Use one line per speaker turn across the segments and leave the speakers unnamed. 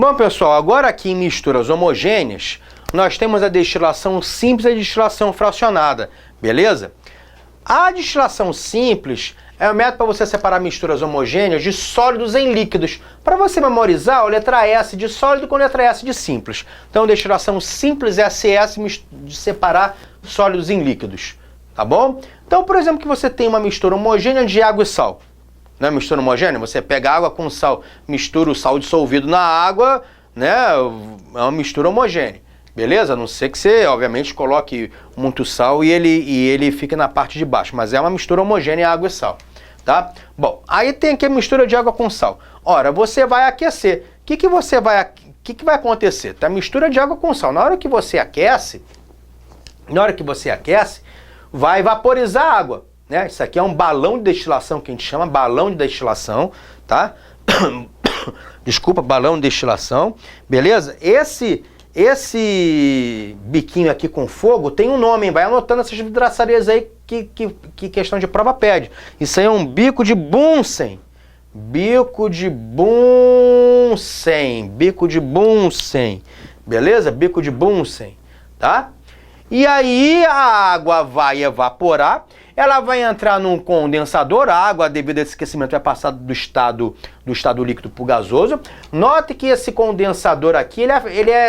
Bom, pessoal, agora aqui em misturas homogêneas, nós temos a destilação simples e a destilação fracionada, beleza? A destilação simples é o método para você separar misturas homogêneas de sólidos em líquidos. Para você memorizar, a letra S de sólido com a letra S de simples. Então, destilação simples é a CS de separar sólidos em líquidos, tá bom? Então, por exemplo, que você tem uma mistura homogênea de água e sal. Não é mistura homogênea? Você pega água com sal, mistura o sal dissolvido na água, né? É uma mistura homogênea. Beleza? A não ser que você, obviamente, coloque muito sal e ele fique na parte de baixo. Mas é uma mistura homogênea, água e sal. Tá? Bom, aí tem aqui a mistura de água com sal. Ora, você vai aquecer. O que vai acontecer? Tá? Mistura de água com sal. Na hora que você aquece, vai vaporizar a água. Né? Isso aqui é um balão de destilação, que a gente chama balão de destilação. Tá? Desculpa, balão de destilação. Beleza? Esse biquinho aqui com fogo tem um nome, hein? Vai anotando essas vidraçarias aí que questão de prova pede. Isso aí é um bico de Bunsen. Bico de Bunsen. Beleza? Bico de Bunsen, tá? E aí a água vai evaporar, ela vai entrar num condensador, a água, devido a esse aquecimento, vai passar do estado líquido para o gasoso. Note que esse condensador aqui,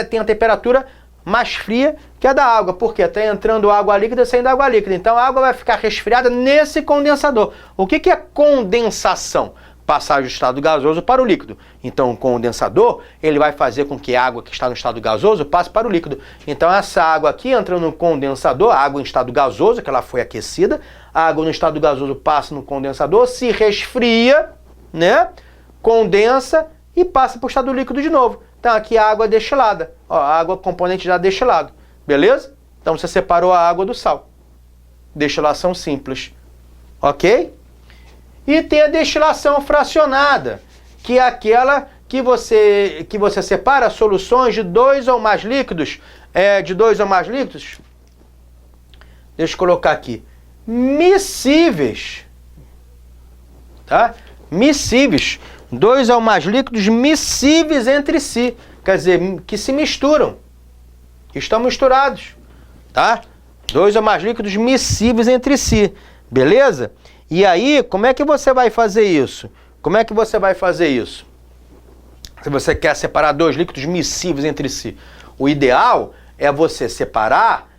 tem a temperatura mais fria que a da água, porque está entrando água líquida e saindo água líquida. Então a água vai ficar resfriada nesse condensador. O que é condensação? Passagem do estado gasoso para o líquido. Então o condensador, ele vai fazer com que a água que está no estado gasoso passe para o líquido. Então essa água aqui entra no condensador, a água em estado gasoso, que ela foi aquecida, a água no estado gasoso passa no condensador, se resfria, né? Condensa e passa para o estado líquido de novo. Então aqui a água é destilada. Ó, a água componente já destilado. Beleza? Então você separou a água do sal. Destilação simples. Ok? E tem a destilação fracionada, que é aquela que você separa soluções de dois ou mais líquidos. Deixa eu colocar aqui. Miscíveis. Tá? Miscíveis. Dois ou mais líquidos miscíveis entre si. Quer dizer, que se misturam. Que estão misturados. Tá? Dois ou mais líquidos miscíveis entre si. Beleza? E aí, como é que você vai fazer isso? Se você quer separar dois líquidos miscíveis entre si, o ideal é você separar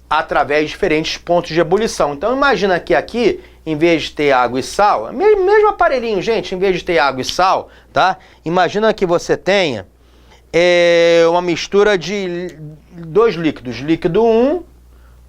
através de diferentes pontos de ebulição. Então imagina que aqui, em vez de ter água e sal, mesmo aparelhinho, gente, em vez de ter água e sal, tá? Imagina que você tenha uma mistura de dois líquidos, líquido 1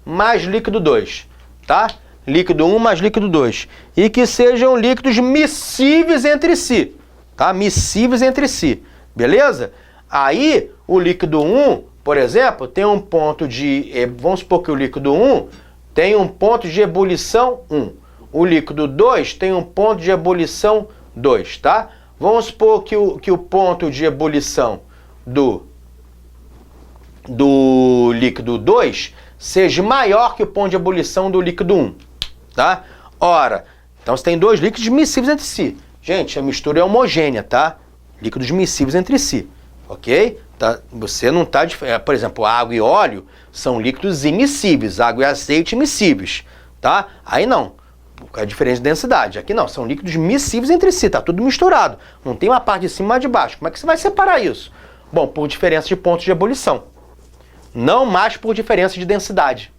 mais líquido 2, tá? Líquido 1 mais líquido 2. E que sejam líquidos miscíveis entre si. Tá? Miscíveis entre si. Beleza? Aí, o líquido 1, por exemplo, tem um ponto de... Vamos supor que o líquido 1 tem um ponto de ebulição 1. O líquido 2 tem um ponto de ebulição 2, tá? Vamos supor que o ponto de ebulição do líquido 2 seja maior que o ponto de ebulição do líquido 1. Tá? Ora, então você tem dois líquidos miscíveis entre si. Gente, a mistura é homogênea, tá? Líquidos miscíveis entre si, ok? Tá? Você não está... Por exemplo, água e óleo são líquidos imiscíveis, água e azeite miscíveis, tá? Aí não, é diferente de densidade. Aqui não, são líquidos miscíveis entre si, tá tudo misturado. Não tem uma parte de cima e uma de baixo. Como é que você vai separar isso? Bom, por diferença de pontos de ebulição. Não mais por diferença de densidade.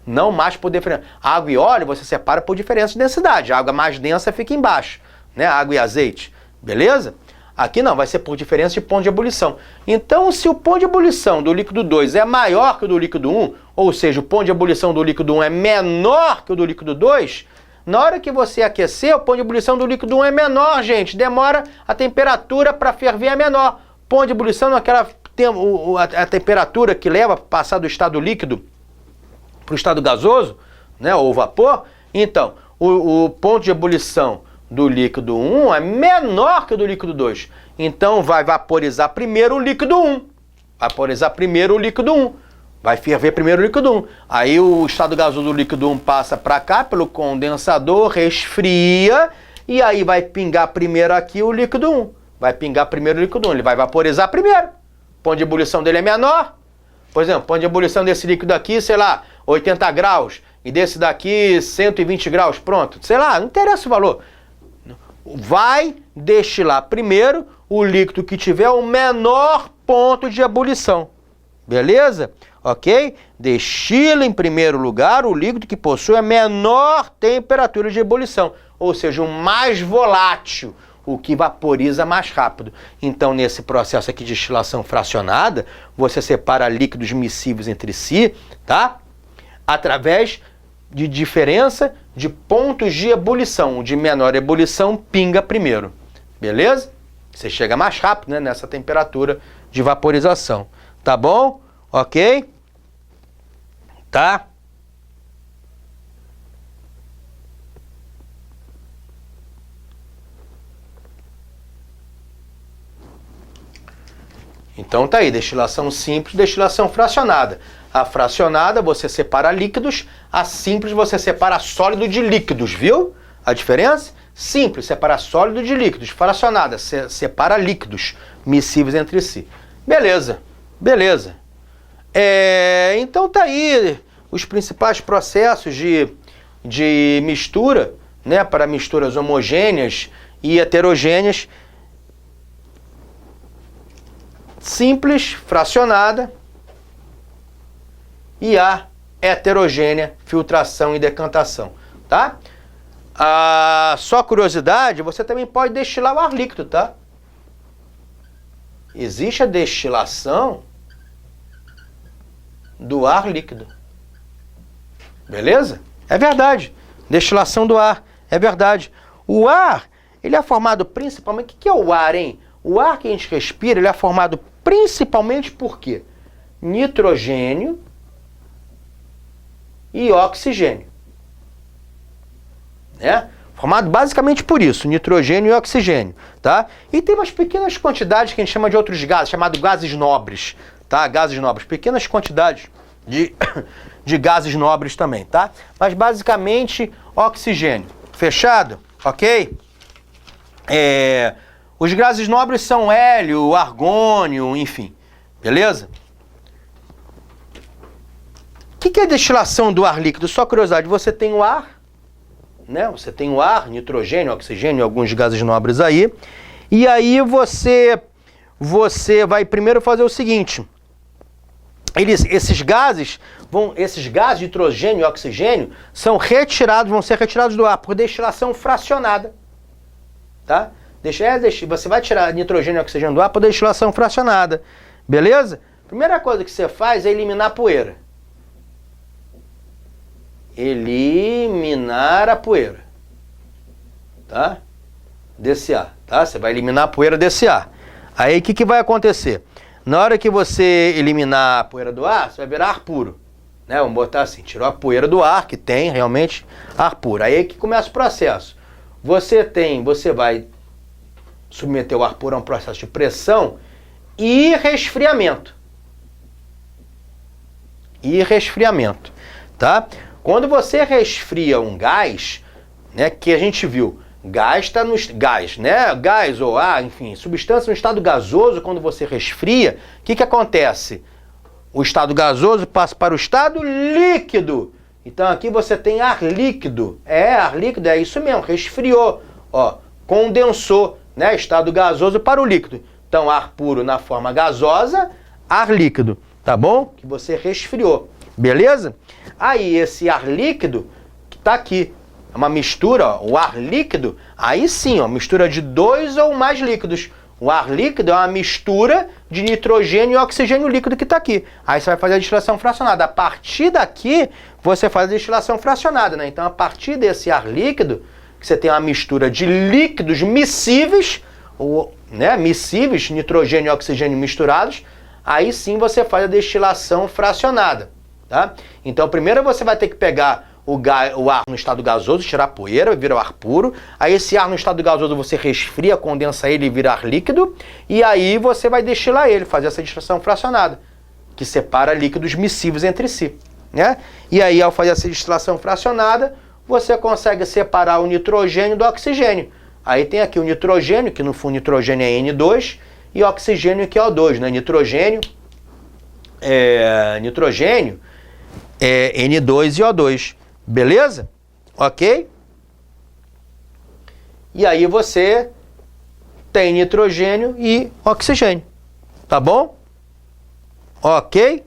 Não mais por diferença. Água e óleo você separa por diferença de densidade. A água mais densa fica embaixo, né? Água e azeite, beleza? Aqui não, vai ser por diferença de ponto de ebulição. Então, se o ponto de ebulição do líquido 2 é maior que o do líquido 1, ou seja, o ponto de ebulição do líquido 1 é menor que o do líquido 2, na hora que você aquecer, o ponto de ebulição do líquido 1 é menor, gente. Demora, a temperatura para ferver é menor. Ponto de ebulição é aquela a temperatura que leva a passar do estado líquido para o estado gasoso, né, ou vapor. Então, o ponto de ebulição do líquido 1 é menor que o do líquido 2. Então, vai vaporizar primeiro o líquido 1. Vai ferver primeiro o líquido 1. Aí o estado gasoso do líquido 1 passa para cá pelo condensador, resfria, e aí vai pingar primeiro aqui o líquido 1. vai pingar primeiro o líquido 1, ele vai vaporizar primeiro. O ponto de ebulição dele é menor. Por exemplo, o ponto de ebulição desse líquido aqui, sei lá, 80 graus, e desse daqui 120 graus, pronto. Sei lá, não interessa o valor. Vai destilar primeiro o líquido que tiver o menor ponto de ebulição. Beleza? Ok? Destila em primeiro lugar o líquido que possui a menor temperatura de ebulição, ou seja, o mais volátil, o que vaporiza mais rápido. Então, nesse processo aqui de destilação fracionada, você separa líquidos miscíveis entre si, tá? Através de diferença de pontos de ebulição. O de menor ebulição pinga primeiro. Beleza? Você chega mais rápido, né, nessa temperatura de vaporização. Tá bom? Ok? Tá? Então tá aí, destilação simples, destilação fracionada. A fracionada você separa líquidos, a simples você separa sólido de líquidos, viu? A diferença? Simples, separa sólido de líquidos. Fracionada, separa líquidos miscíveis entre si. Beleza, beleza. Então tá aí os principais processos de mistura, né, para misturas homogêneas e heterogêneas. Simples, fracionada, e a heterogênea, filtração e decantação, tá? Só curiosidade, você também pode destilar o ar líquido, tá? Existe a destilação do ar líquido. Beleza? É verdade. Destilação do ar, é verdade. O ar, ele é formado principalmente... O que é o ar, hein? O ar que a gente respira, ele é formado principalmente por quê? Nitrogênio e oxigênio. Né? Formado basicamente por isso, nitrogênio e oxigênio. Tá? E tem umas pequenas quantidades que a gente chama de outros gases, chamados gases nobres. Tá? Gases nobres, pequenas quantidades de gases nobres também. Tá? Mas basicamente oxigênio. Fechado? Ok? Os gases nobres são hélio, argônio, enfim. Beleza? O que é a destilação do ar líquido? Só curiosidade, você tem o ar, né? Você tem o ar, nitrogênio, oxigênio, alguns gases nobres aí. E aí você vai primeiro fazer o seguinte. Esses gases de nitrogênio e oxigênio vão ser retirados do ar por destilação fracionada. Tá? Você vai tirar nitrogênio e oxigênio do ar por destilação fracionada. Beleza? Primeira coisa que você faz é eliminar a poeira. Eliminar a poeira. Tá? Desse ar. Tá? Você vai eliminar a poeira desse ar. Aí o que vai acontecer? Na hora que você eliminar a poeira do ar, você vai virar ar puro. Né? Vamos botar assim, tirou a poeira do ar, que tem realmente ar puro. Aí que começa o processo. Você vai submeter o ar puro a um processo de pressão e resfriamento. Tá? Quando você resfria um gás, né, que a gente viu, gás está no gás, né? Gás ou ar, enfim, substância no estado gasoso, quando você resfria, o que acontece? O estado gasoso passa para o estado líquido. Então aqui você tem ar líquido. Ar líquido é isso mesmo, resfriou, ó, condensou, né? Estado gasoso para o líquido. Então ar puro na forma gasosa, ar líquido, tá bom? Que você resfriou, beleza? Aí esse ar líquido que tá aqui, é uma mistura, ó, o ar líquido, aí sim, ó, mistura de 2 ou mais líquidos. O ar líquido é uma mistura de nitrogênio e oxigênio líquido que está aqui. Aí você vai fazer a destilação fracionada. A partir daqui, você faz a destilação fracionada, né? Então, a partir desse ar líquido, que você tem uma mistura de líquidos miscíveis, né? Miscíveis, nitrogênio e oxigênio misturados, aí sim você faz a destilação fracionada, tá? Então, primeiro você vai ter que pegar o ar no estado gasoso, tirar a poeira, vira o ar puro. Aí esse ar no estado gasoso você resfria, condensa ele e vira ar líquido. E aí você vai destilar ele, fazer essa destilação fracionada, que separa líquidos miscíveis entre si, né? E aí ao fazer essa destilação fracionada, você consegue separar o nitrogênio do oxigênio. Aí tem aqui o nitrogênio, que no fundo nitrogênio é N2, e oxigênio que é O2, né? Nitrogênio é N2 e O2, beleza? Ok? E aí você tem nitrogênio e oxigênio, tá bom? Ok?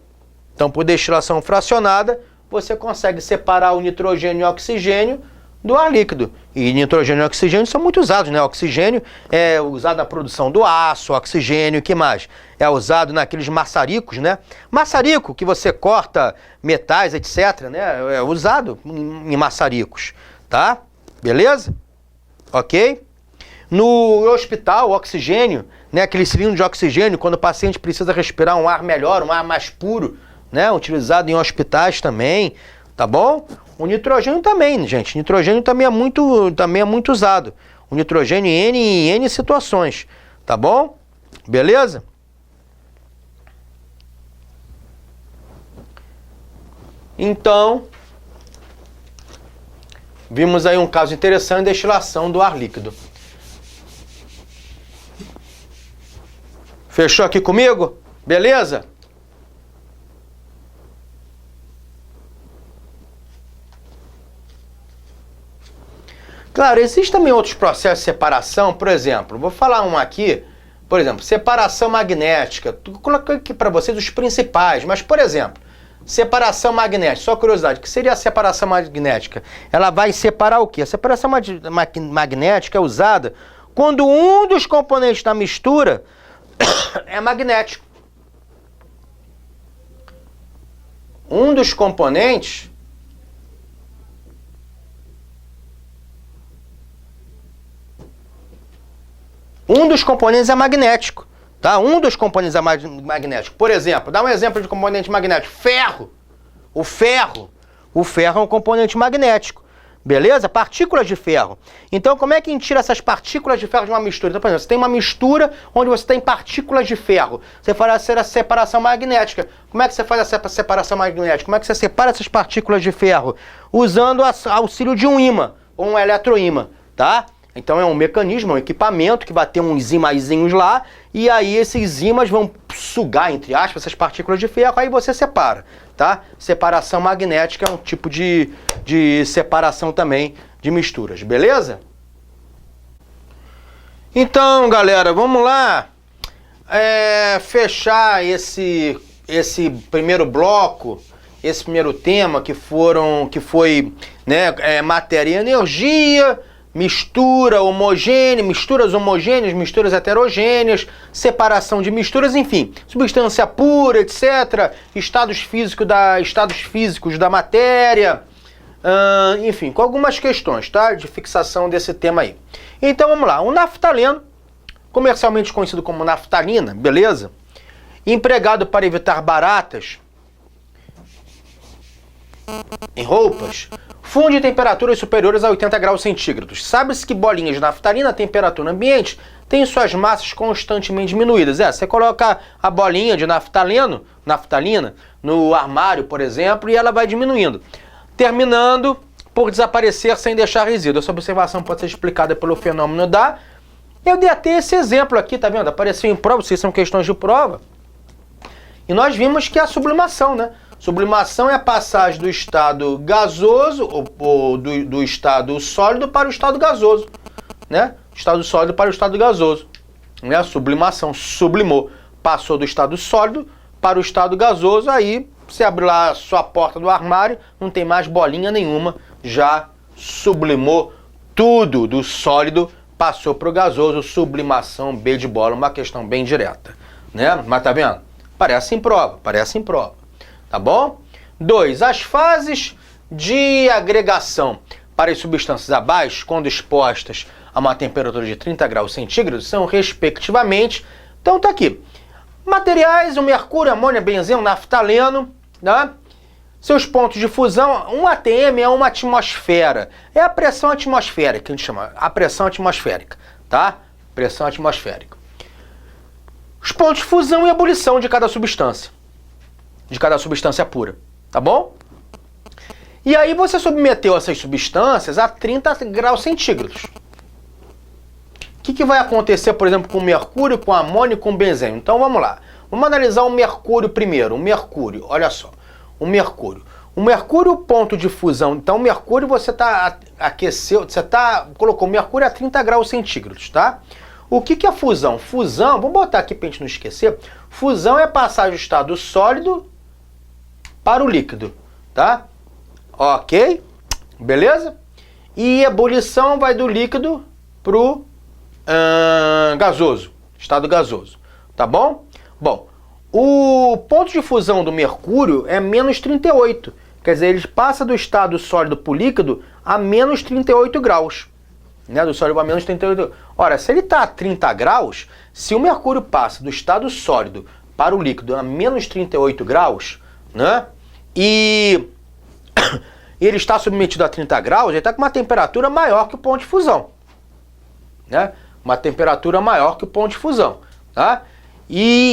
Então, por destilação fracionada, você consegue separar o nitrogênio e o oxigênio do ar líquido. E nitrogênio e oxigênio são muito usados, né? O oxigênio é usado na produção do aço, oxigênio, o que mais? É usado naqueles maçaricos, né? Maçarico, que você corta metais, etc., né? É usado em maçaricos, tá? Beleza? Ok? No hospital, o oxigênio, né? Aquele cilindro de oxigênio, quando o paciente precisa respirar um ar melhor, um ar mais puro, né? Utilizado em hospitais também, tá bom? O nitrogênio também, gente. Nitrogênio também é muito usado. O nitrogênio em N situações, tá bom? Beleza? Então, vimos aí um caso interessante de destilação do ar líquido. Fechou aqui comigo? Beleza? Claro, existem também outros processos de separação, por exemplo, vou falar um aqui, por exemplo, separação magnética. Eu coloquei aqui para vocês os principais, mas, por exemplo, separação magnética, só curiosidade, o que seria a separação magnética? Ela vai separar o quê? A separação magnética é usada quando um dos componentes da mistura é magnético. Um dos componentes é magnético, tá? Um dos componentes é magnético. Por exemplo, dá um exemplo de componente magnético. Ferro. O ferro é um componente magnético. Beleza? Partículas de ferro. Então, como é que a gente tira essas partículas de ferro de uma mistura? Então, por exemplo, você tem uma mistura onde você tem partículas de ferro. Você faz a separação magnética. Como é que você faz essa separação magnética? Como é que você separa essas partículas de ferro? Usando o auxílio de um ímã, ou um eletroímã, tá? Então é um mecanismo, um equipamento que vai ter uns ímãzinhos lá, e aí esses ímãs vão sugar, entre aspas, essas partículas de ferro, aí você separa, tá? Separação magnética é um tipo de separação também de misturas, beleza? Então, galera, vamos lá fechar esse primeiro bloco, esse primeiro tema que foi matéria e energia, mistura homogênea, misturas homogêneas, misturas heterogêneas, separação de misturas, enfim, substância pura, etc., estados físicos da matéria, enfim, com algumas questões, tá? De fixação desse tema aí. Então vamos lá, o naftaleno, comercialmente conhecido como naftalina, beleza? Empregado para evitar baratas em roupas, funde em temperaturas superiores a 80 graus centígrados. Sabe-se que bolinhas de naftalina a temperatura ambiente têm suas massas constantemente diminuídas. Você coloca a bolinha de naftalina no armário, por exemplo, e ela vai diminuindo, terminando por desaparecer sem deixar resíduo. Essa observação pode ser explicada pelo fenômeno da... Eu dei até esse exemplo aqui, tá vendo? Apareceu em prova, vocês são questões de prova. E nós vimos que é a sublimação, né? Sublimação é a passagem do estado gasoso, ou do estado sólido para o estado gasoso, né? Estado sólido para o estado gasoso. Né? A sublimação, sublimou, passou do estado sólido para o estado gasoso, aí você abre lá a sua porta do armário, não tem mais bolinha nenhuma, já sublimou tudo do sólido, passou para o gasoso, sublimação, B de bola, uma questão bem direta, né? Mas tá vendo? Parece em prova. Tá bom? 2. As fases de agregação para as substâncias abaixo, quando expostas a uma temperatura de 30 graus centígrados, são, respectivamente, então tá aqui, materiais, o mercúrio, amônia, benzeno, naftaleno, né? Seus pontos de fusão, um ATM é uma atmosfera, é a pressão atmosférica, que a gente chama, a pressão atmosférica, tá? Pressão atmosférica. Os pontos de fusão e ebulição de cada substância pura, tá bom? E aí você submeteu essas substâncias a 30 graus centígrados. que vai acontecer, por exemplo, com o mercúrio, com o amônio e com o benzeno? Então vamos lá. Vamos analisar o mercúrio primeiro. O mercúrio, olha só. O mercúrio. O mercúrio, o ponto de fusão. Então o mercúrio você colocou o mercúrio a 30 graus centígrados, tá? O que é fusão? Fusão, vamos botar aqui pra gente não esquecer. Fusão é passar do estado sólido para o líquido, tá? Ok? Beleza? E ebulição vai do líquido pro gasoso, estado gasoso, tá bom? Bom, o ponto de fusão do mercúrio é menos 38, quer dizer, ele passa do estado sólido para o líquido a menos 38 graus, né? Do sólido a menos 38. Ora, se ele está a 30 graus, se o mercúrio passa do estado sólido para o líquido a menos 38 graus, né? E ele está submetido a 30 graus, ele está com uma temperatura maior que o ponto de fusão, né? Uma temperatura maior que o ponto de fusão, tá? Então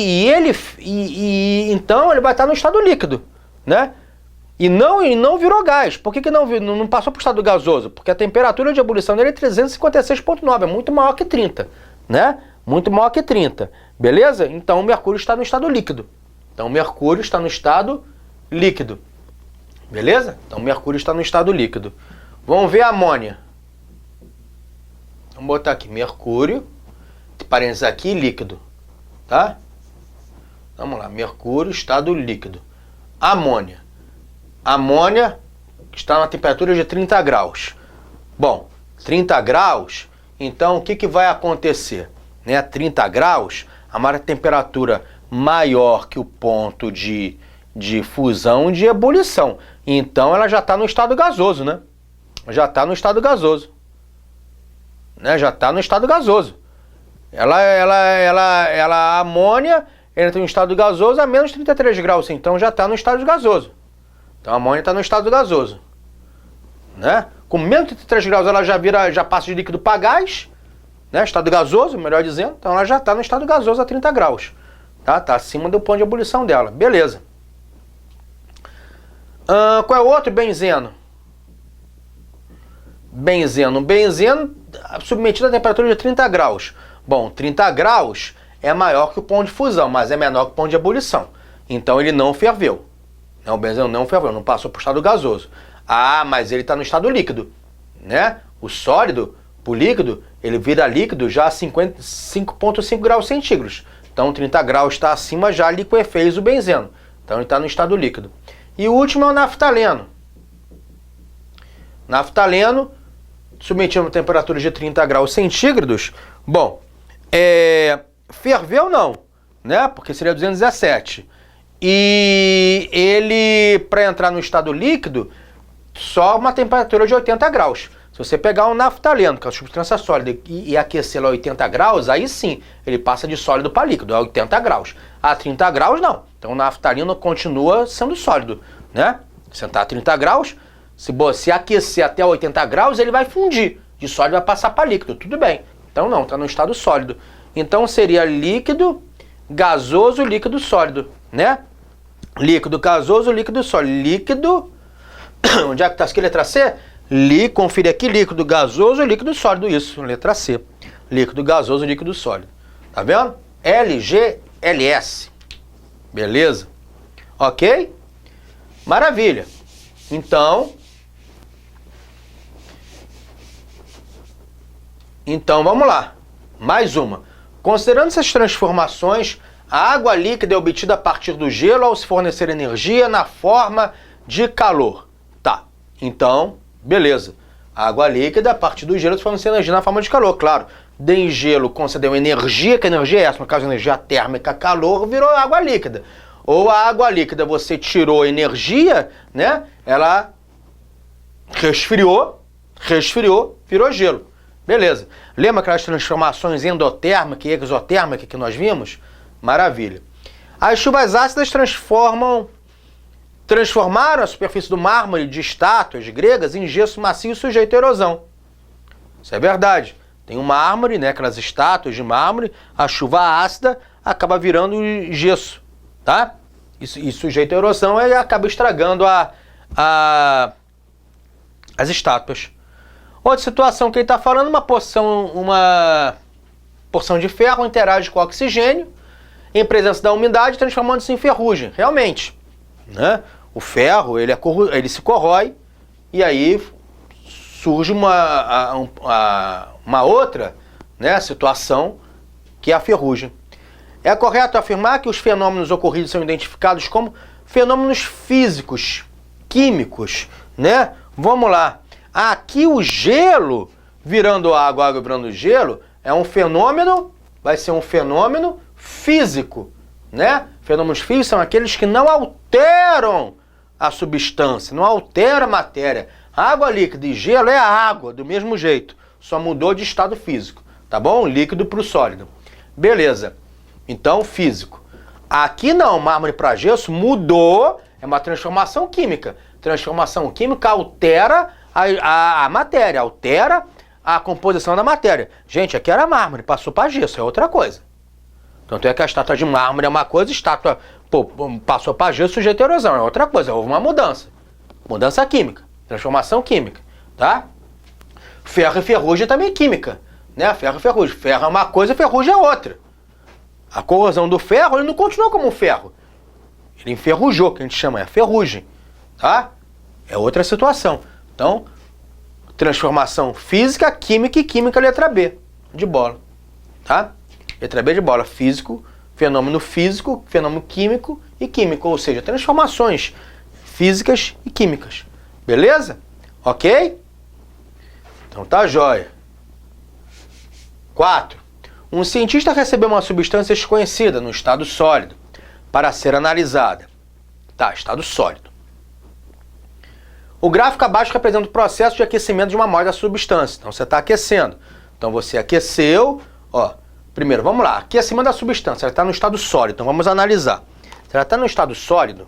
ele vai estar no estado líquido, né? E não virou gás. Por que não passou para o estado gasoso? Porque a temperatura de ebulição dele é 356,9, é muito maior que 30, né? Muito maior que 30, beleza? Então o mercúrio está no estado líquido. Então o mercúrio está no estado líquido, beleza? Então o mercúrio está no estado líquido. Vamos ver a amônia. Vamos botar aqui mercúrio, parênteses aqui, líquido, tá? Vamos lá, mercúrio, estado líquido. Amônia. Amônia está na temperatura de 30 graus. Bom, 30 graus, então o que vai acontecer? Né? 30 graus, a temperatura maior que o ponto de fusão de ebulição. Então ela já está no estado gasoso, né? Já está no estado gasoso. Né? Já está no estado gasoso. A amônia entra em estado gasoso a menos 33 graus, então já está no estado gasoso. Então a amônia está no estado gasoso, né? Com menos 33 graus ela já passa de líquido para gás, né? Estado gasoso, melhor dizendo. Então ela já está no estado gasoso a 30 graus, tá? Está acima do ponto de ebulição dela, beleza. Qual é o outro? Benzeno. Benzeno submetido a temperatura de 30 graus. Bom, 30 graus é maior que o ponto de fusão, mas é menor que o ponto de ebulição. Então ele não ferveu. O benzeno não ferveu, não passou para o estado gasoso. Ah, mas ele está no estado líquido, né? O sólido, para o líquido, ele vira líquido já a 5,5 graus centígrados. Então 30 graus está acima, já liquefez o benzeno. Então ele está no estado líquido. E o último é o naftaleno. Naftaleno, submetido a temperatura de 30 graus centígrados. Bom, ferveu não, né? Porque seria 217. E ele, para entrar no estado líquido, só uma temperatura de 80 graus. Se você pegar um naftaleno, que é uma substância sólida, e aquecê-lo a 80 graus, aí sim, ele passa de sólido para líquido, a 80 graus. A 30 graus, não. Então o naftaleno continua sendo sólido, né? Se está a 30 graus, se você aquecer até 80 graus, ele vai fundir. De sólido vai passar para líquido, tudo bem. Então não, está no estado sólido. Então seria líquido, gasoso, líquido, sólido, né? Líquido, gasoso, líquido, sólido. Líquido, onde é que está aqui, letra C? Confira aqui, líquido, gasoso, líquido, sólido, isso, letra C. Líquido, gasoso, líquido, sólido. Tá vendo? LGLS. Beleza? Ok? Maravilha. Então vamos lá. Mais uma. Considerando essas transformações, a água líquida é obtida a partir do gelo ao se fornecer energia na forma de calor. Tá. Então, beleza. A água líquida a partir do gelo se fornecer energia na forma de calor. Claro, de gelo concedeu energia, que energia é essa? No caso, energia térmica, calor, virou água líquida. Ou a água líquida você tirou energia, né? Ela resfriou, virou gelo. Beleza. Lembra aquelas transformações endotérmica e exotérmica que nós vimos? Maravilha. As chuvas ácidas transformaram a superfície do mármore de estátuas gregas em gesso macio sujeito à erosão. Isso é verdade. Tem um mármore, né, aquelas estátuas de mármore, a chuva ácida acaba virando gesso, tá? E sujeito à erosão e acaba estragando as estátuas. Outra situação que ele está falando, uma porção de ferro interage com o oxigênio, em presença da umidade, transformando-se em ferrugem. Realmente, né? O ferro, ele se corrói, e aí surge uma outra, né, situação, que é a ferrugem. É correto afirmar que os fenômenos ocorridos são identificados como fenômenos físicos, químicos, né? Vamos lá. Aqui o gelo virando água, água virando gelo, é um fenômeno, vai ser um fenômeno físico, né? Fenômenos físicos são aqueles que não alteram a substância, não alteram a matéria. Água líquida e gelo é a água, do mesmo jeito, só mudou de estado físico, tá bom? Líquido para o sólido. Beleza. Então, físico. Aqui não, mármore para gesso mudou, é uma transformação química. Transformação química altera a matéria, altera a composição da matéria. Gente, aqui era mármore, passou para gesso, é outra coisa. Tanto é que a estátua de mármore é uma coisa, a estátua passou para gesso, sujeito à erosão, é outra coisa, houve uma mudança. Mudança química, transformação química, tá? Ferro e ferrugem também é química, né? Ferro e ferrugem. Ferro é uma coisa, ferrugem é outra. A corrosão do ferro, ele não continuou como um ferro. Ele enferrujou, que a gente chama, é ferrugem, tá? É outra situação. Então, transformação física, química e química, letra B, de bola, tá? Letra B de bola, físico, fenômeno químico e químico, ou seja, transformações físicas e químicas. Beleza? Ok? Então tá jóia. 4. Um cientista recebeu uma substância desconhecida no estado sólido para ser analisada. Tá, estado sólido. O gráfico abaixo representa o processo de aquecimento de uma amostra da substância. Então você está aquecendo. Então você aqueceu, ó. Primeiro, vamos lá. Aquecimento da substância. Ela está no estado sólido. Então vamos analisar. Se ela está no estado sólido,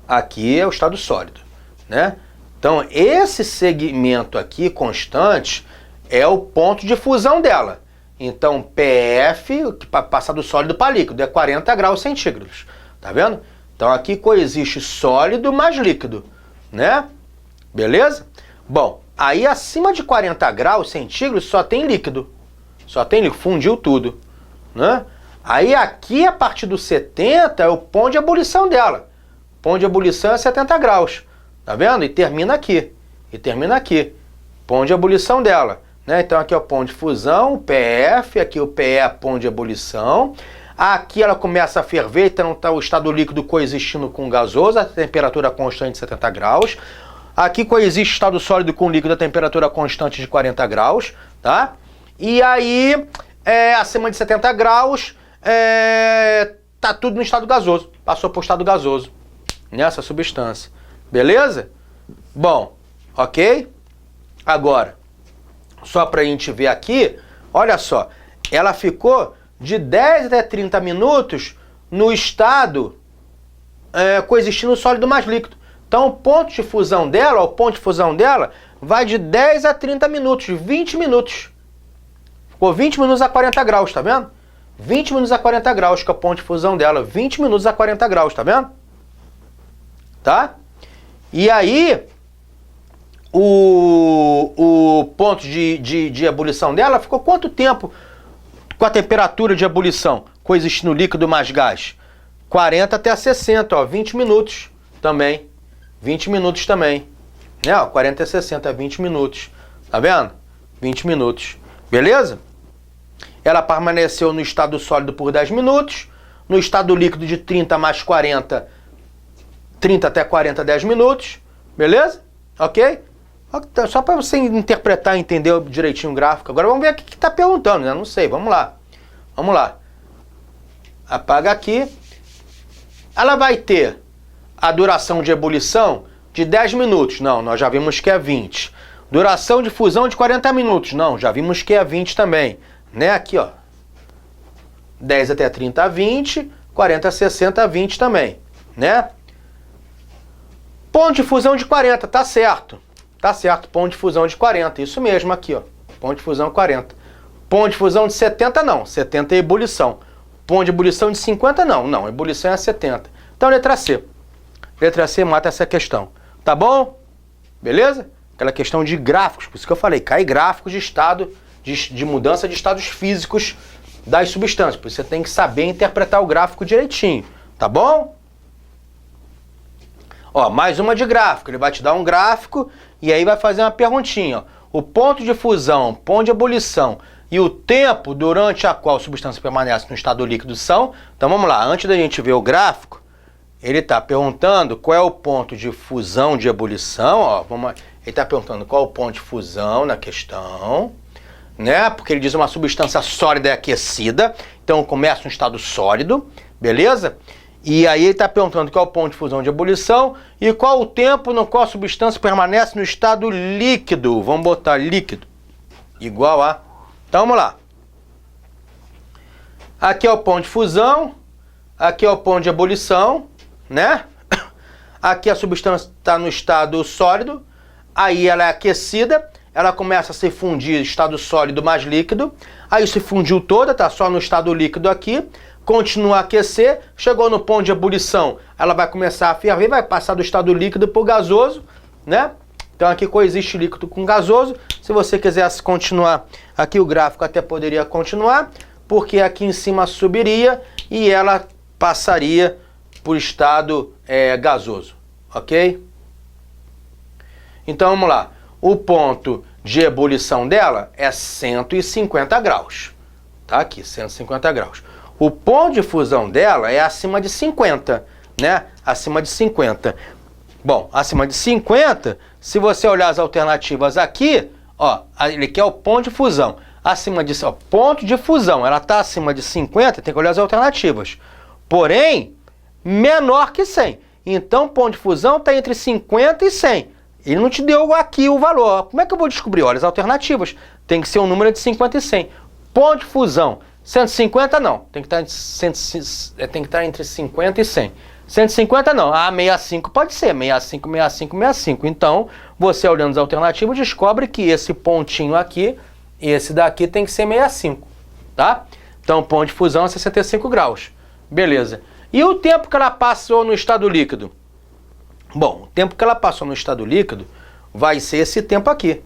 aqui é o estado sólido, né? Então esse segmento aqui constante é o ponto de fusão dela. Então PF, que passar do sólido para líquido, é 40 graus centígrados. Tá vendo? Então aqui coexiste sólido mais líquido, né? Beleza? Bom, aí acima de 40 graus centígrados só tem líquido. Só tem líquido, fundiu tudo, né? Aí aqui, a partir do 70, é o ponto de ebulição dela. O ponto de ebulição é 70 graus, tá vendo? E termina aqui, ponto de ebulição dela, né? Então aqui é o ponto de fusão, o PF, aqui o PE é ponto de ebulição. Aqui ela começa a ferver, então está o estado líquido coexistindo com o gasoso, a temperatura constante de 70 graus. Aqui coexiste o estado sólido com o líquido, a temperatura constante de 40 graus, tá? E aí, acima de 70 graus, tá tudo no estado gasoso. Passou para o estado gasoso, nessa substância. Beleza? Bom, ok? Agora, só para a gente ver aqui, olha só, ela ficou de 10 até 30 minutos no estado coexistindo sólido mais líquido. Então, o ponto de fusão dela, vai de 10 a 30 minutos, 20 minutos. Ficou 20 minutos a 40 graus, tá vendo? 20 minutos a 40 graus, que é o ponto de fusão dela. 20 minutos a 40 graus, tá vendo? Tá? E aí, o ponto de ebulição dela ficou quanto tempo com a temperatura de ebulição, coexistindo líquido mais gás? 40 até 60, ó, 20 minutos também. 20 minutos também. Né? Ó, 40 a 60, 20 minutos. Tá vendo? 20 minutos. Beleza? Ela permaneceu no estado sólido por 10 minutos. No estado líquido de 30 mais 40, 30 até 40, 10 minutos. Beleza? Ok? Só para você interpretar e entender direitinho o gráfico. Agora vamos ver o que está perguntando, né? Não sei, vamos lá. Vamos lá. Apaga aqui. Ela vai ter a duração de ebulição de 10 minutos. Não, nós já vimos que é 20. Duração de fusão de 40 minutos. Não, já vimos que é 20 também. Né? Aqui, ó. 10 até 30, 20. 40 a 60, 20 também. Né? Ponto de fusão de 40, tá certo. Tá certo, ponto de fusão de 40. Isso mesmo aqui, ó. Ponto de fusão 40. Ponto de fusão de 70, não. 70 é ebulição. Ponto de ebulição de 50, não. Não, ebulição é 70. Então, letra C. Letra C mata essa questão. Tá bom? Beleza? Aquela questão de gráficos. Por isso que eu falei, cai gráficos de estado de mudança de estados físicos das substâncias. Por isso você tem que saber interpretar o gráfico direitinho, tá bom? Ó, mais uma de gráfico. Ele vai te dar um gráfico e aí vai fazer uma perguntinha. Ó. O ponto de fusão, ponto de ebulição e o tempo durante a qual a substância permanece no estado líquido são... Então vamos lá, antes da gente ver o gráfico, ele está perguntando qual é o ponto de fusão, de ebulição. Ó, ele está perguntando qual é o ponto de fusão na questão, né? Porque ele diz uma substância sólida é aquecida, então começa no estado sólido, beleza? E aí ele está perguntando qual é o ponto de fusão de ebulição e qual o tempo no qual a substância permanece no estado líquido. Vamos botar líquido igual a... Então vamos lá. Aqui é o ponto de fusão, aqui é o ponto de ebulição, né? Aqui a substância está no estado sólido, aí ela é aquecida, ela começa a se fundir estado sólido mais líquido, aí se fundiu toda, está só no estado líquido aqui, continua a aquecer, chegou no ponto de ebulição, ela vai começar a ferver, vai passar do estado líquido para o gasoso, né? Então aqui coexiste líquido com gasoso. Se você quisesse continuar aqui o gráfico até poderia continuar, porque aqui em cima subiria e ela passaria por estado gasoso, ok? Então vamos lá, o ponto de ebulição dela é 150 graus, tá aqui, 150 graus. O ponto de fusão dela é acima de 50, né? Acima de 50. Bom, acima de 50, se você olhar as alternativas aqui, ó, ele quer o ponto de fusão. Acima de, ó, ponto de fusão, ela está acima de 50, tem que olhar as alternativas. Porém, menor que 100. Então, ponto de fusão está entre 50 e 100. Ele não te deu aqui o valor. Como é que eu vou descobrir? Olha as alternativas. Tem que ser um número de 50 e 100. Ponto de fusão, 150 não. Tem que estar entre 50 e 100. 150 não. Ah, 65 pode ser. 65, 65, 65. Então, você olhando as alternativas, descobre que esse pontinho aqui, esse daqui tem que ser 65. Tá? Então, ponto de fusão é 65 graus. Beleza. E o tempo que ela passou no estado líquido? Bom, o tempo que ela passou no estado líquido vai ser esse tempo aqui.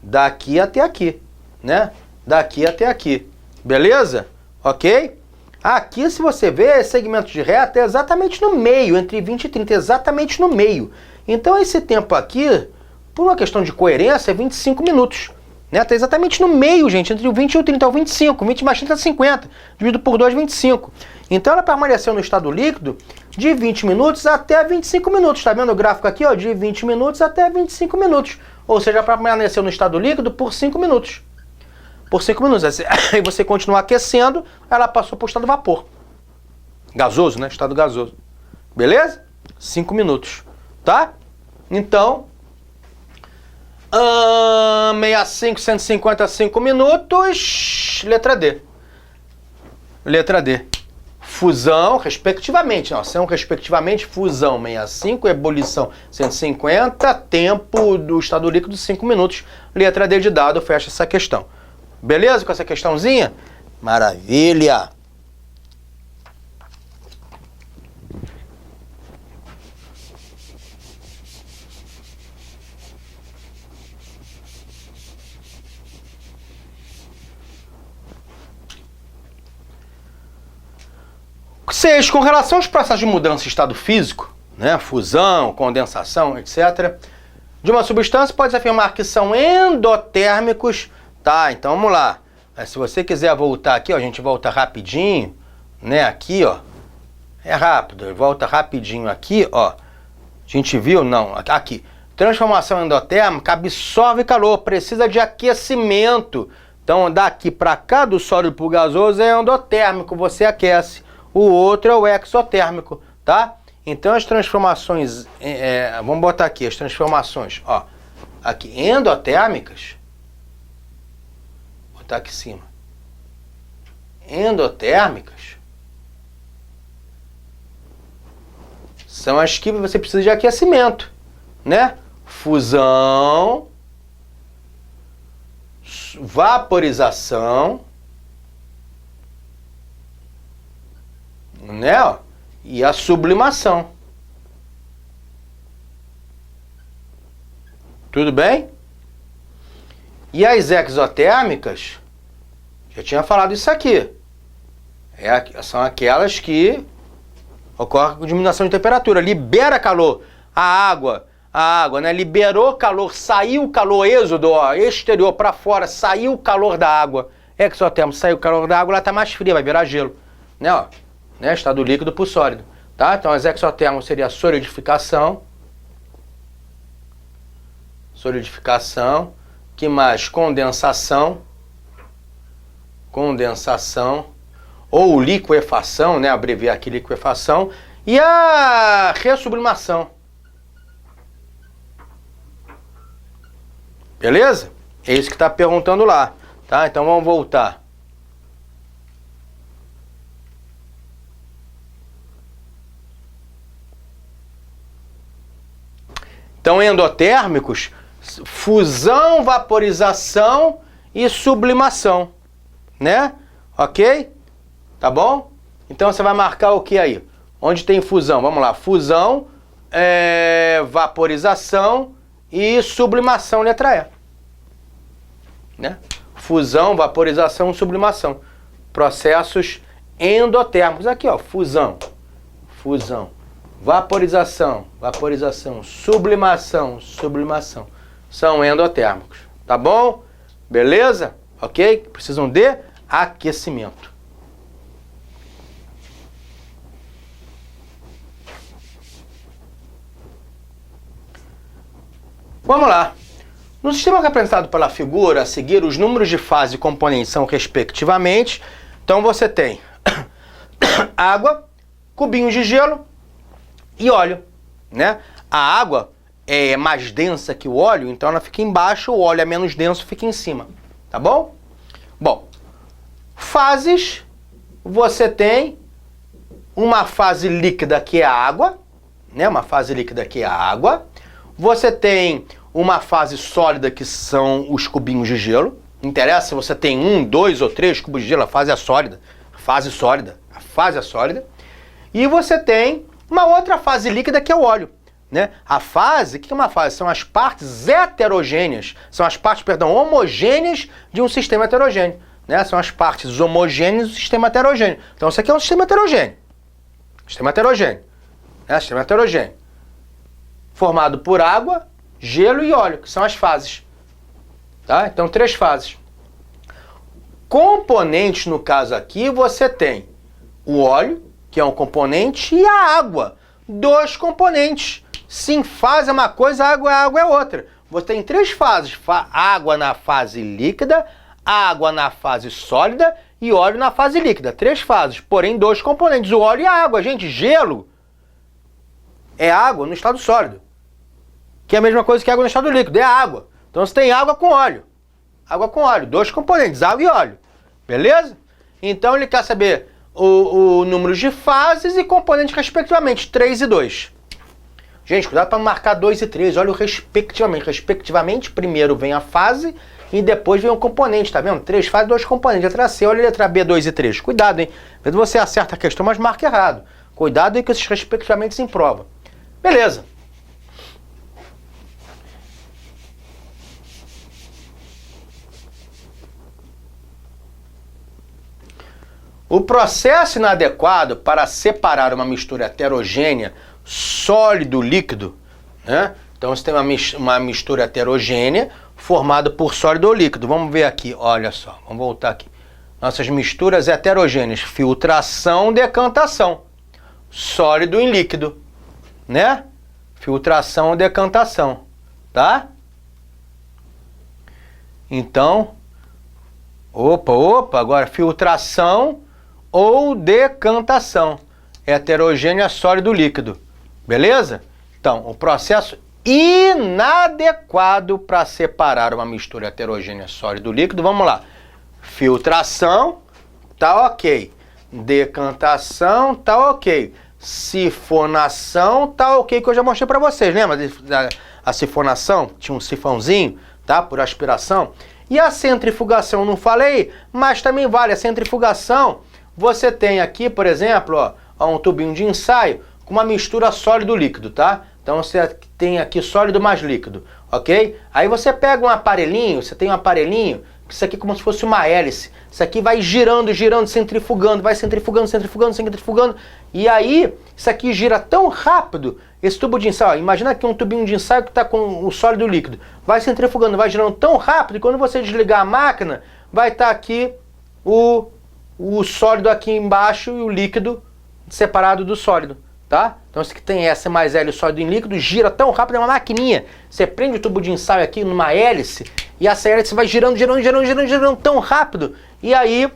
Daqui até aqui, né? Daqui até aqui. Beleza? Ok? Aqui, se você ver, segmento de reta é exatamente no meio, entre 20 e 30, exatamente no meio. Então, esse tempo aqui, por uma questão de coerência, é 25 minutos. Né? Está exatamente no meio, gente, entre o 20 e o 30, é o 25. 20 mais 30 é 50. Dividido por 2, 25. Então, ela permaneceu no estado líquido de 20 minutos até 25 minutos. Está vendo o gráfico aqui? Ó, de 20 minutos até 25 minutos. Ou seja, ela permaneceu no estado líquido por 5 minutos. Por 5 minutos. Aí você continua aquecendo, ela passou para o estado vapor. Gasoso, né? Estado gasoso. Beleza? 5 minutos. Tá? Então, 65, 150, 5 minutos. Letra D. Letra D. Fusão, respectivamente. Ó, são respectivamente fusão 65, ebulição 150, tempo do estado líquido 5 minutos. Letra D de dado, fecha essa questão. Beleza com essa questãozinha? Maravilha! Seis, com relação aos processos de mudança de estado físico, né, fusão, condensação, etc., de uma substância, pode-se afirmar que são endotérmicos. Tá, então vamos lá. Se você quiser voltar aqui, ó, a gente volta rapidinho, né, aqui, ó. É rápido, volta rapidinho aqui, ó. A gente viu? Não, aqui. Transformação endotérmica absorve calor, precisa de aquecimento. Então, daqui para cá, do sólido para o gasoso, é endotérmico, você aquece. O outro é o exotérmico, tá? Então, as transformações, vamos botar aqui, as transformações, ó. Aqui, endotérmicas, botar aqui em cima. Endotérmicas são as que você precisa de aquecimento, né? Fusão, vaporização, né? Ó, e a sublimação. Tudo bem? E as exotérmicas Já tinha falado isso aqui. São aquelas que ocorrem com diminuição de temperatura. Libera calor. A água, né? Liberou calor, saiu o calor, êxodo, ó, exterior para fora, saiu o calor da água. Exotermo, saiu o calor da água, ela está mais fria, vai virar gelo. Né, ó? Né? Estado líquido para o sólido. Tá? Então, as exotermos seria a solidificação. Solidificação. Que mais? Condensação. Condensação. Ou liquefação, né? Abreviar aqui liquefação. E a ressublimação. Beleza? É isso que está perguntando lá. Tá? Então vamos voltar. Então, endotérmicos, fusão, vaporização e sublimação, né? Ok? Tá bom? Então você vai marcar o que aí? Onde tem fusão? Vamos lá. Fusão, vaporização e sublimação, letra E. Né? Fusão, vaporização, sublimação. Processos endotérmicos. Aqui, ó, fusão, vaporização, sublimação. São endotérmicos. Tá bom? Beleza? Ok? Precisam de aquecimento. Vamos lá. No sistema representado pela figura, a seguir, os números de fase e componentes são respectivamente. Então você tem água, cubinhos de gelo e óleo, né? A água é mais densa que o óleo, então ela fica embaixo, o óleo é menos denso, fica em cima, tá bom? Bom, fases, você tem uma fase líquida que é a água, né? Uma fase líquida que é a água. Você tem uma fase sólida que são os cubinhos de gelo. Não interessa se você tem 1, 2 ou 3 cubos de gelo, a fase é sólida. A fase é sólida. E você tem uma outra fase líquida que é o óleo, né? A fase, o que é uma fase? São as partes heterogêneas, são as partes, homogêneas de um sistema heterogêneo, né? São as partes homogêneas do sistema heterogêneo. Então isso aqui é um sistema heterogêneo. Sistema heterogêneo. Né? Sistema heterogêneo. Formado por água, gelo e óleo, que são as fases. Tá? Então, 3 fases. Componentes, no caso aqui, você tem o óleo, que é um componente, e a água. 2 componentes. Sim, fase é uma coisa, água é outra. Você tem 3 fases. Água na fase líquida, água na fase sólida e óleo na fase líquida. 3 fases, porém 2 componentes, o óleo e a água. Gente, gelo é água no estado sólido, que é a mesma coisa que água no estado líquido, é água. Então você tem água com óleo. Água com óleo, 2 componentes, água e óleo. Beleza? Então ele quer saber o número de fases e componentes respectivamente, 3 e 2. Gente, cuidado para marcar 2 e 3, olha o respectivamente. Respectivamente, primeiro vem a fase e depois vem o componente, tá vendo? 3 fases, 2 componentes. Letra C, olha a letra B, 2 e 3. Cuidado, hein? Às vezes você acerta a questão, mas marca errado. Cuidado aí com esses respectivamente em prova. Beleza. O processo inadequado para separar uma mistura heterogênea sólido-líquido, né? Então você tem uma mistura heterogênea formada por sólido ou líquido. Vamos ver aqui, olha só, vamos voltar aqui. Nossas misturas heterogêneas, filtração, decantação. Sólido em líquido, né? Filtração, decantação, tá? Então, agora filtração ou decantação, heterogênea, sólido, líquido, beleza? Então, o processo inadequado para separar uma mistura heterogênea, sólido, líquido, vamos lá. Filtração, tá ok. Decantação, tá ok. Sifonação, tá ok, que eu já mostrei para vocês, lembra a sifonação? Tinha um sifãozinho, tá? Por aspiração. E a centrifugação, não falei, mas também vale. A centrifugação, você tem aqui, por exemplo, ó, um tubinho de ensaio com uma mistura sólido-líquido, tá? Então você tem aqui sólido mais líquido, ok? Aí você pega um aparelhinho, você tem um aparelhinho Isso aqui é como se fosse uma hélice. Isso aqui vai girando, girando, centrifugando, vai centrifugando, centrifugando, centrifugando. E aí, isso aqui gira tão rápido, esse tubo de ensaio, ó, imagina aqui um tubinho de ensaio que está com o sólido líquido. Vai centrifugando, vai girando tão rápido, e quando você desligar a máquina, vai estar aqui o sólido aqui embaixo e o líquido separado do sólido, tá? Então esse que tem S mais L, o sólido em líquido, gira tão rápido, é uma maquininha. Você prende o tubo de ensaio aqui numa hélice, e essa hélice vai girando, girando, girando, girando, girando tão rápido, e aí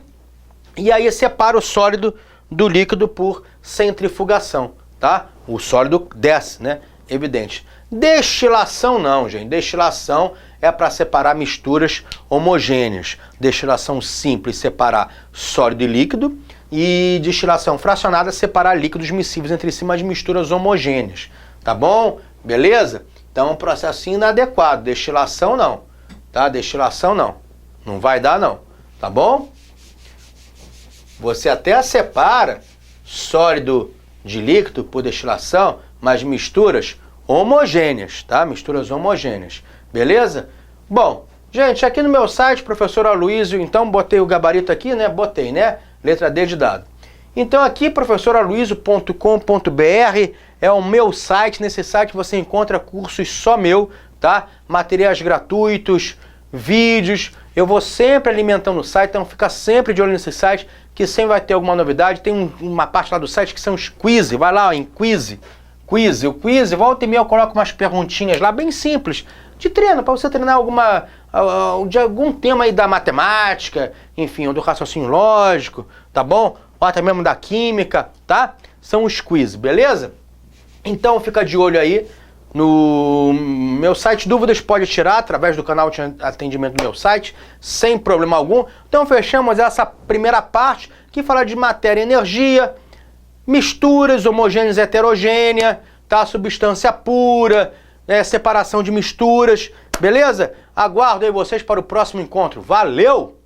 separa o sólido do líquido por centrifugação, tá? O sólido desce, né? Evidente. Destilação não, gente. Destilação é para separar misturas homogêneas. Destilação simples, separar sólido e líquido. E destilação fracionada, separar líquidos miscíveis entre si, mas misturas homogêneas. Tá bom? Beleza? Então, um processinho inadequado. Destilação não. Tá? Destilação não. Não vai dar não. Tá bom? Você até separa sólido de líquido por destilação, mas misturas homogêneas, tá? Misturas homogêneas. Beleza? Bom, gente, aqui no meu site, professor Aloysio, então botei o gabarito aqui, né? Botei, né? Letra D de dado. Então aqui, professoraloysio.com.br é o meu site. Nesse site você encontra cursos só meu, tá? Materiais gratuitos, vídeos. Eu vou sempre alimentando o site, então fica sempre de olho nesse site, que sempre vai ter alguma novidade. Tem uma parte lá do site que são os quiz. Vai lá, ó, em quiz. O quiz, volta e meia eu coloco umas perguntinhas lá, bem simples, de treino, para você treinar de algum tema aí da matemática, enfim, ou do raciocínio lógico, tá bom? Ou até mesmo da química, tá? São os quiz, beleza? Então fica de olho aí no meu site. Dúvidas pode tirar através do canal de atendimento do meu site, sem problema algum. Então fechamos essa primeira parte, que fala de matéria e energia, misturas homogêneas e heterogêneas, tá? Substância pura, separação de misturas, beleza? Aguardo aí vocês para o próximo encontro. Valeu!